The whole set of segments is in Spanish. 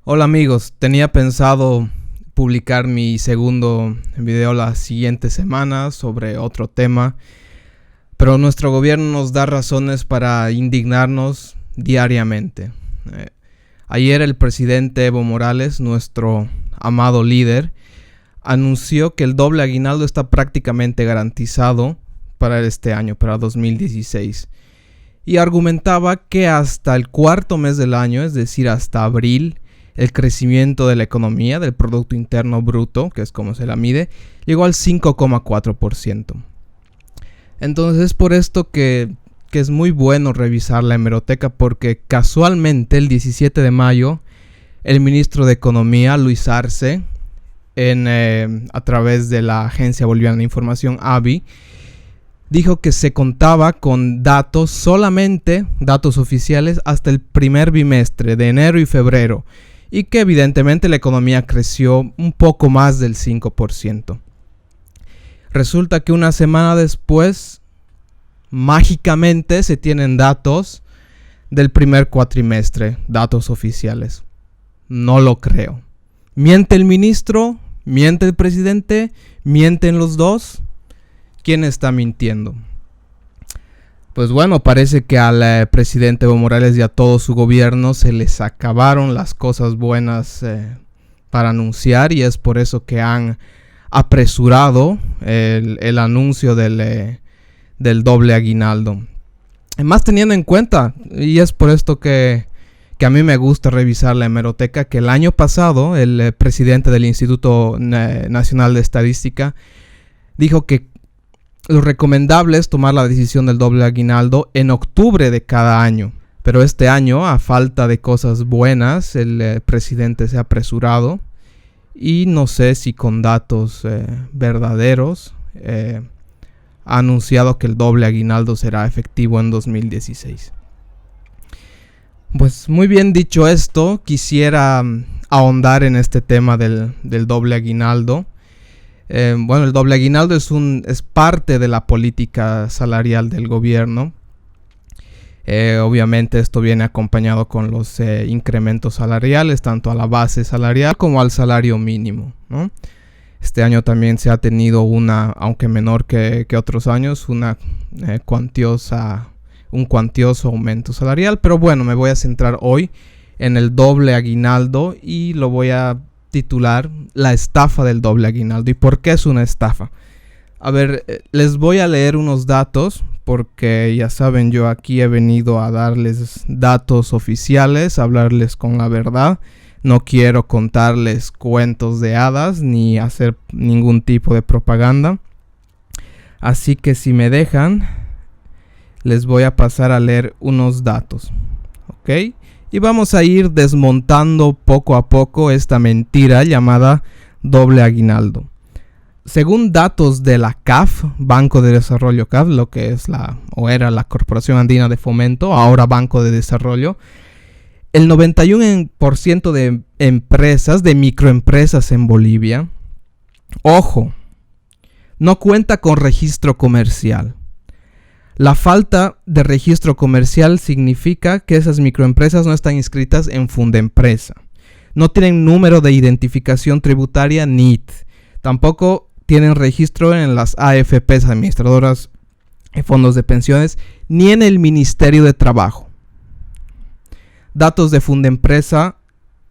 Hola amigos, tenía pensado publicar mi segundo video la siguiente semana sobre otro tema, pero nuestro gobierno nos da razones para indignarnos diariamente. Ayer el presidente Evo Morales, nuestro amado líder, anunció que el doble aguinaldo está prácticamente garantizado para este año, para 2016. Y argumentaba que hasta el cuarto mes del año, es decir, hasta abril, el crecimiento de la economía, del Producto Interno Bruto, que es como se la mide, llegó al 5,4%. Entonces es por esto que es muy bueno revisar la hemeroteca, porque casualmente el 17 de mayo el ministro de Economía, Luis Arce, a través de la Agencia Boliviana de Información, ABI, dijo que se contaba con datos, solamente datos oficiales, hasta el primer bimestre de enero y febrero, y que evidentemente la economía creció un poco más del 5%. Resulta que una semana después, mágicamente se tienen datos del primer cuatrimestre, datos oficiales. No lo creo. ¿Miente el ministro? ¿Miente el presidente? ¿Mienten los dos? ¿Quién está mintiendo? Pues bueno, parece que al presidente Evo Morales y a todo su gobierno se les acabaron las cosas buenas para anunciar, y es por eso que han apresurado el anuncio del doble aguinaldo. Más teniendo en cuenta, y es por esto que a mí me gusta revisar la hemeroteca, que el año pasado el presidente del Instituto Nacional de Estadística dijo que lo recomendable es tomar la decisión del doble aguinaldo en octubre de cada año. Pero este año, a falta de cosas buenas, el presidente se ha apresurado, y no sé si con datos verdaderos ha anunciado que el doble aguinaldo será efectivo en 2016. Pues muy bien, dicho esto, quisiera ahondar en este tema del doble aguinaldo. Bueno, el doble aguinaldo es parte de la política salarial del gobierno. Obviamente esto viene acompañado con los incrementos salariales, tanto a la base salarial como al salario mínimo, ¿no? Este año también se ha tenido aunque menor que otros años, un cuantioso aumento salarial. Pero bueno, me voy a centrar hoy en el doble aguinaldo y lo voy a titular La estafa del doble aguinaldo. ¿Y por qué es una estafa? A ver, les voy a leer unos datos, porque ya saben, yo aquí he venido a darles datos oficiales, a hablarles con la verdad. No quiero contarles cuentos de hadas ni hacer ningún tipo de propaganda. Así que si me dejan, les voy a pasar a leer unos datos, ¿ok? Y vamos a ir desmontando poco a poco esta mentira llamada doble aguinaldo. Según datos de la CAF, Banco de Desarrollo CAF, lo que es era la Corporación Andina de Fomento, ahora Banco de Desarrollo, el 91% de empresas, de microempresas en Bolivia, ojo, no cuenta con registro comercial. La falta de registro comercial significa que esas microempresas no están inscritas en Fundempresa. No tienen número de identificación tributaria NIT. Tampoco tienen registro en las AFPs, administradoras de fondos de pensiones, ni en el Ministerio de Trabajo. Datos de Fundempresa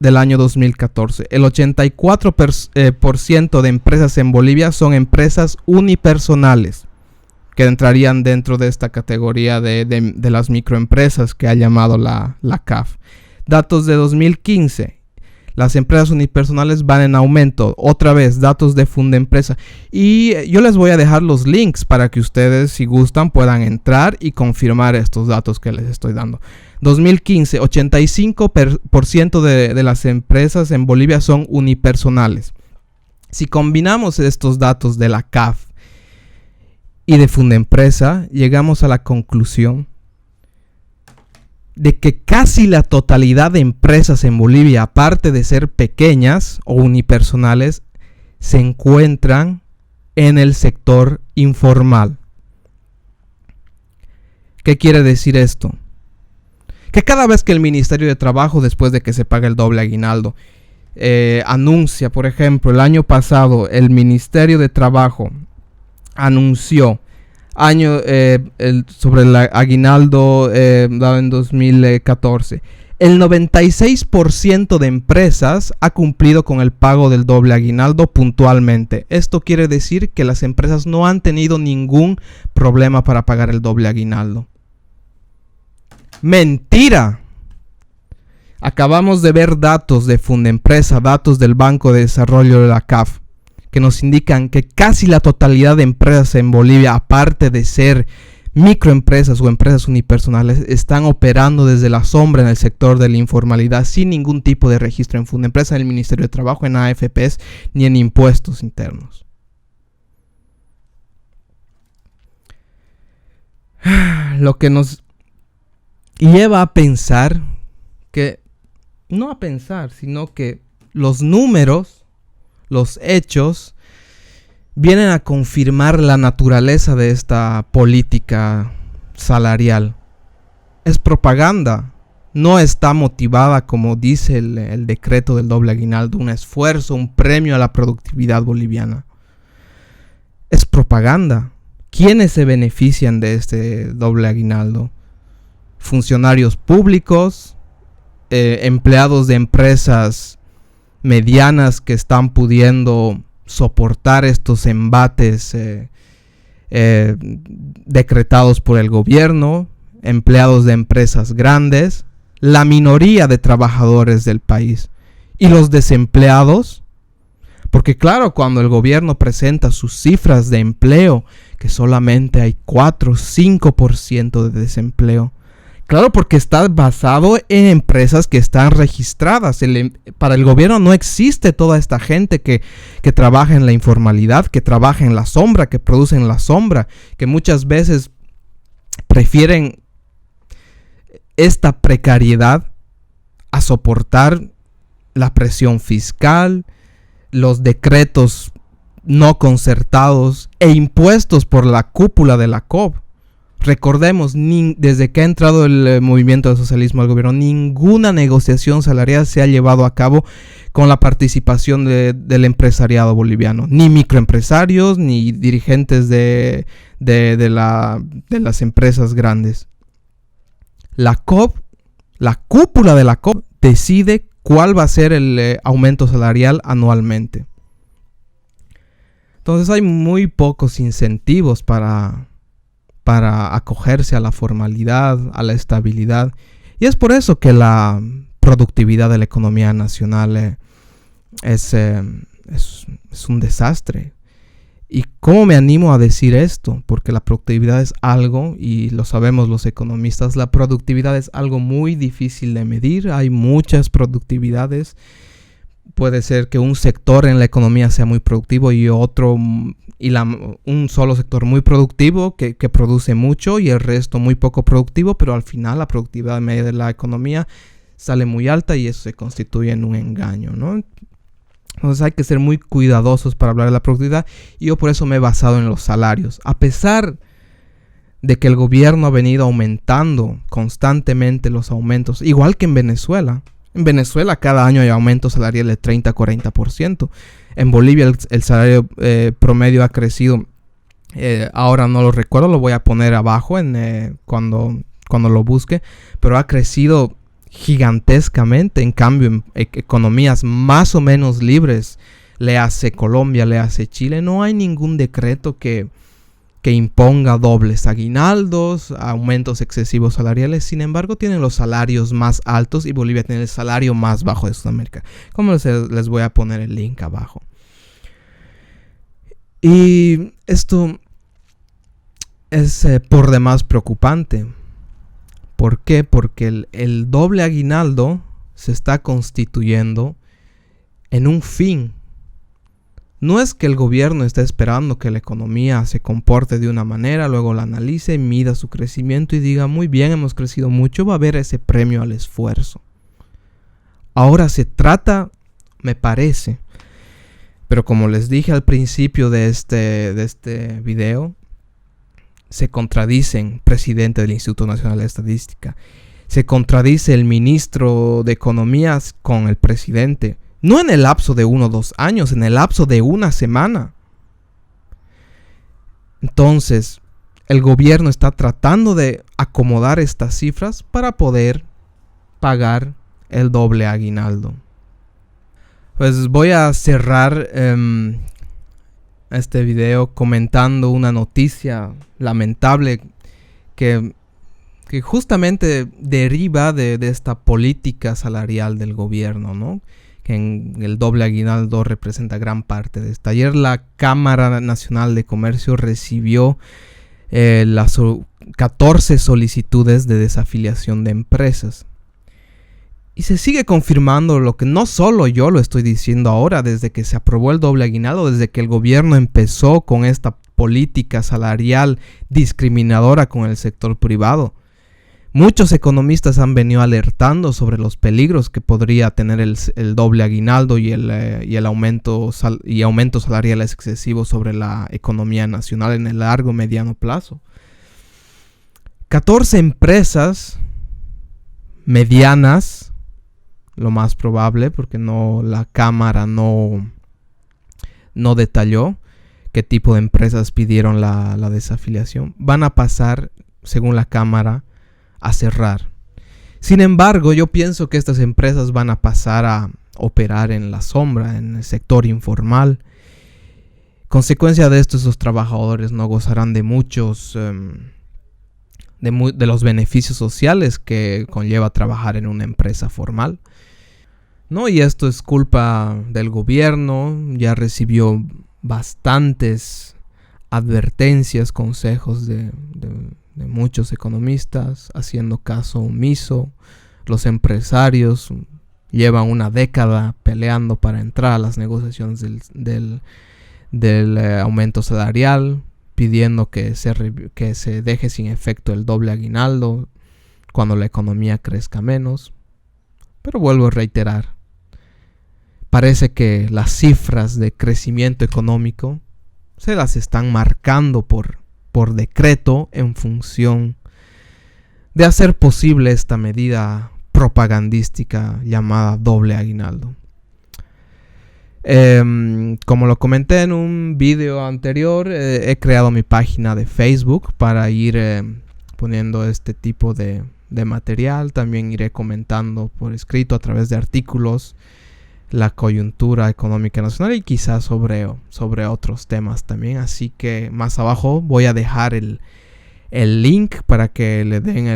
del año 2014. El 84% de empresas en Bolivia son empresas unipersonales, que entrarían dentro de esta categoría de las microempresas que ha llamado la CAF. Datos de 2015. Las empresas unipersonales van en aumento. Otra vez, datos de Fundempresa. Y yo les voy a dejar los links para que ustedes, si gustan, puedan entrar y confirmar estos datos que les estoy dando. 2015, 85% de las empresas en Bolivia son unipersonales. Si combinamos estos datos de la CAF y de Fundempresa, llegamos a la conclusión de que casi la totalidad de empresas en Bolivia, aparte de ser pequeñas o unipersonales, se encuentran en el sector informal. ¿Qué quiere decir esto? Que cada vez que el Ministerio de Trabajo, después de que se paga el doble aguinaldo, anuncia, por ejemplo, el año pasado el Ministerio de Trabajo anunció sobre el aguinaldo dado en 2014. El 96% de empresas ha cumplido con el pago del doble aguinaldo puntualmente. Esto quiere decir que las empresas no han tenido ningún problema para pagar el doble aguinaldo. ¡Mentira! Acabamos de ver datos de Fundempresa, datos del Banco de Desarrollo de la CAF, que nos indican que casi la totalidad de empresas en Bolivia, aparte de ser microempresas o empresas unipersonales, están operando desde la sombra en el sector de la informalidad sin ningún tipo de registro en Fundempresa, en el Ministerio de Trabajo, en AFPs ni en impuestos internos. Lo que nos lleva a pensar que, no a pensar, sino que los números, los hechos, vienen a confirmar la naturaleza de esta política salarial. Es propaganda. No está motivada, como dice el decreto del doble aguinaldo, un esfuerzo, un premio a la productividad boliviana. Es propaganda. ¿Quiénes se benefician de este doble aguinaldo? Funcionarios públicos, empleados de empresas medianas que están pudiendo soportar estos embates decretados por el gobierno, empleados de empresas grandes, la minoría de trabajadores del país y los desempleados, porque claro, cuando el gobierno presenta sus cifras de empleo, que solamente hay 4 o 5% de desempleo, claro, porque está basado en empresas que están registradas. Para el gobierno no existe toda esta gente que trabaja en la informalidad, que trabaja en la sombra, que produce en la sombra, que muchas veces prefieren esta precariedad a soportar la presión fiscal, los decretos no concertados e impuestos por la cúpula de la COP. Recordemos, desde que ha entrado el movimiento del socialismo al gobierno, ninguna negociación salarial se ha llevado a cabo con la participación del empresariado boliviano. Ni microempresarios, ni dirigentes de las empresas grandes. La COP, la cúpula de la COP, decide cuál va a ser el aumento salarial anualmente. Entonces hay muy pocos incentivos para acogerse a la formalidad, a la estabilidad. Y es por eso que la productividad de la economía nacional es un desastre. ¿Y cómo me animo a decir esto? Porque la productividad es algo, y lo sabemos los economistas, la productividad es algo muy difícil de medir. Hay muchas productividades. Puede ser que un sector en la economía sea muy productivo y un solo sector muy productivo que produce mucho y el resto muy poco productivo, pero al final la productividad media de la economía sale muy alta y eso se constituye en un engaño, ¿no? Entonces hay que ser muy cuidadosos para hablar de la productividad y yo por eso me he basado en los salarios. A pesar de que el gobierno ha venido aumentando constantemente los aumentos, igual que en Venezuela. En Venezuela cada año hay aumentos salariales de 30 a 40%. En Bolivia el salario promedio ha crecido, ahora no lo recuerdo, lo voy a poner abajo cuando lo busque, pero ha crecido gigantescamente. En cambio, en economías más o menos libres, le hace Colombia, le hace Chile, no hay ningún decreto que imponga dobles aguinaldos, aumentos excesivos salariales. Sin embargo, tienen los salarios más altos y Bolivia tiene el salario más bajo de Sudamérica. Como les voy a poner el link abajo. Y esto es por demás preocupante. ¿Por qué? Porque el doble aguinaldo se está constituyendo en un fin. No es que el gobierno esté esperando que la economía se comporte de una manera, luego la analice, mida su crecimiento y diga, muy bien, hemos crecido mucho, va a haber ese premio al esfuerzo. Ahora se trata, me parece, pero como les dije al principio de este video, se contradicen, presidente del Instituto Nacional de Estadística. Se contradice el ministro de Economía con el presidente. No en el lapso de 1 o 2 años, en el lapso de una semana. Entonces, el gobierno está tratando de acomodar estas cifras para poder pagar el doble aguinaldo. Pues voy a cerrar este video comentando una noticia lamentable que justamente deriva de esta política salarial del gobierno, ¿no? Que en el doble aguinaldo representa gran parte de esta. Ayer la Cámara Nacional de Comercio recibió las 14 solicitudes de desafiliación de empresas. Y se sigue confirmando lo que no solo yo lo estoy diciendo ahora, desde que se aprobó el doble aguinaldo, desde que el gobierno empezó con esta política salarial discriminadora con el sector privado. Muchos economistas han venido alertando sobre los peligros que podría tener el doble aguinaldo y el aumento salariales excesivos sobre la economía nacional en el largo y mediano plazo. 14 empresas medianas, lo más probable, porque la Cámara no detalló qué tipo de empresas pidieron la desafiliación, van a pasar, según la Cámara, a cerrar. Sin embargo, yo pienso que estas empresas van a pasar a operar en la sombra, en el sector informal. Consecuencia de esto, esos trabajadores no gozarán de muchos de los beneficios sociales que conlleva trabajar en una empresa formal. No, y esto es culpa del gobierno. Ya recibió bastantes advertencias, consejos de muchos economistas, haciendo caso omiso. Los empresarios llevan una década peleando para entrar a las negociaciones del aumento salarial, pidiendo que se deje sin efecto el doble aguinaldo cuando la economía crezca menos. Pero vuelvo a reiterar, parece que las cifras de crecimiento económico se las están marcando por decreto en función de hacer posible esta medida propagandística llamada doble aguinaldo. Como lo comenté en un video anterior, he creado mi página de Facebook para ir poniendo este tipo de material. También iré comentando por escrito a través de artículos la coyuntura económica nacional y quizás sobre otros temas también. Así que más abajo voy a dejar el link para que le den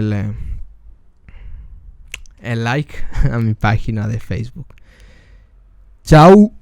el like a mi página de Facebook. Chao.